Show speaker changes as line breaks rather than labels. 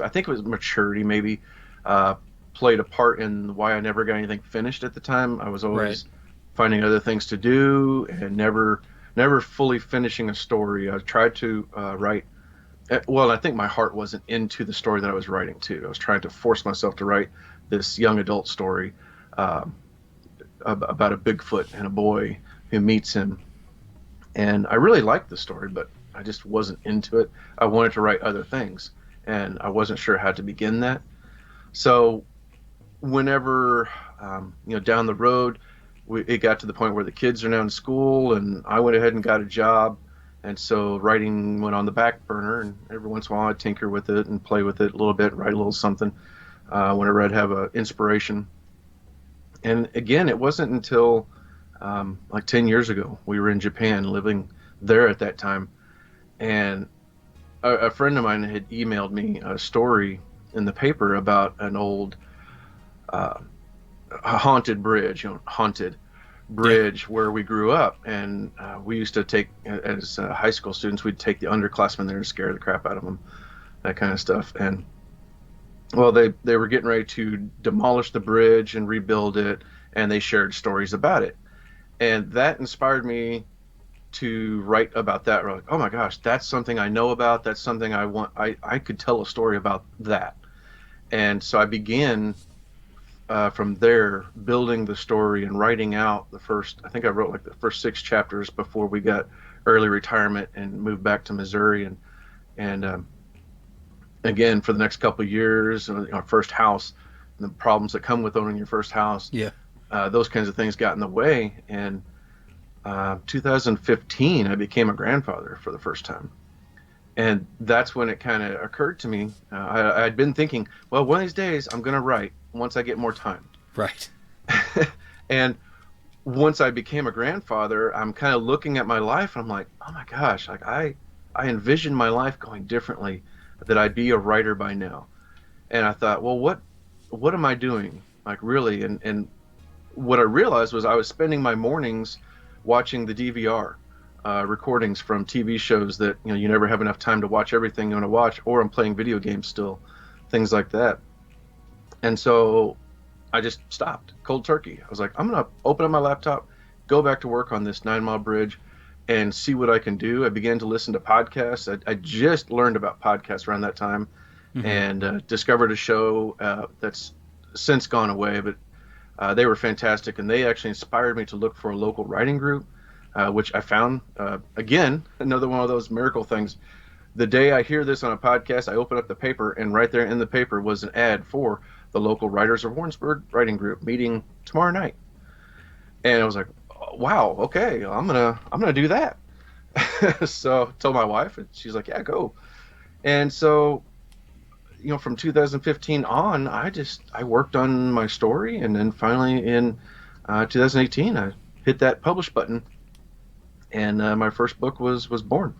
I think it was maturity maybe uh, played a part in why I never got anything finished at the time. I was
Right.
always finding other things to do and never fully finishing a story. I tried to write. Well, I think my heart wasn't into the story that I was writing too. I was trying to force myself to write this young adult story um, about a Bigfoot and a boy who meets him. And I really liked the story, but I just wasn't into it. I wanted to write other things, and I wasn't sure how to begin that. So whenever down the road, it got to the point where the kids are now in school, and I went ahead and got a job, and so writing went on the back burner. And every once in a while, I'd tinker with it and play with it a little bit, write a little something whenever I'd have a inspiration. And again, it wasn't until like 10 years ago we were in Japan, living there at that time, and a friend of mine had emailed me a story in the paper about an old uh, haunted bridge, haunted
Yeah.
bridge where we grew up. And we used to take, as high school students, we'd take the underclassmen there and scare the crap out of them, that kind of stuff. And well, they were getting ready to demolish the bridge and rebuild it, and they shared stories about it. And that inspired me to write about that. We're like, oh my gosh, that's something I know about. That's something I want. I could tell a story about that. And so I began from there building the story and writing out the first. I think I wrote like the first six chapters before we got early retirement and moved back to Missouri. And again, for the next couple of years, our first house, and the problems that come with owning your first house,
Yeah.
those kinds of things got in the way. And 2015, I became a grandfather for the first time. And that's when it kind of occurred to me. I'd been thinking, well, one of these days I'm going to write once I get more time.
Right.
And once I became a grandfather, I'm kind of looking at my life and I'm like, oh my gosh, like I envisioned my life going differently, that I'd be a writer by now. And I thought, well, what am I doing? Like really? And what I realized was I was spending my mornings watching the DVR recordings from TV shows that you never have enough time to watch everything you want to watch, or I'm playing video games still, things like that. And so I just stopped cold turkey. I was like, I'm gonna open up my laptop, go back to work on this 9 Mile Bridge, and see what I can do. I began to listen to podcasts. I just learned about podcasts around that time,
Hmm.
and discovered a show that's since gone away, but they were fantastic, and they actually inspired me to look for a local writing group, which I found. Again, another one of those miracle things. The day I hear this on a podcast, I open up the paper, and right there in the paper was an ad for the local Writers of Warrensburg writing group meeting tomorrow night. And I was like, wow, okay, I'm gonna do that. So I told my wife, and she's like, yeah, go. And so from 2015 on, I worked on my story, and then finally in 2018, I hit that publish button, and my first book was born.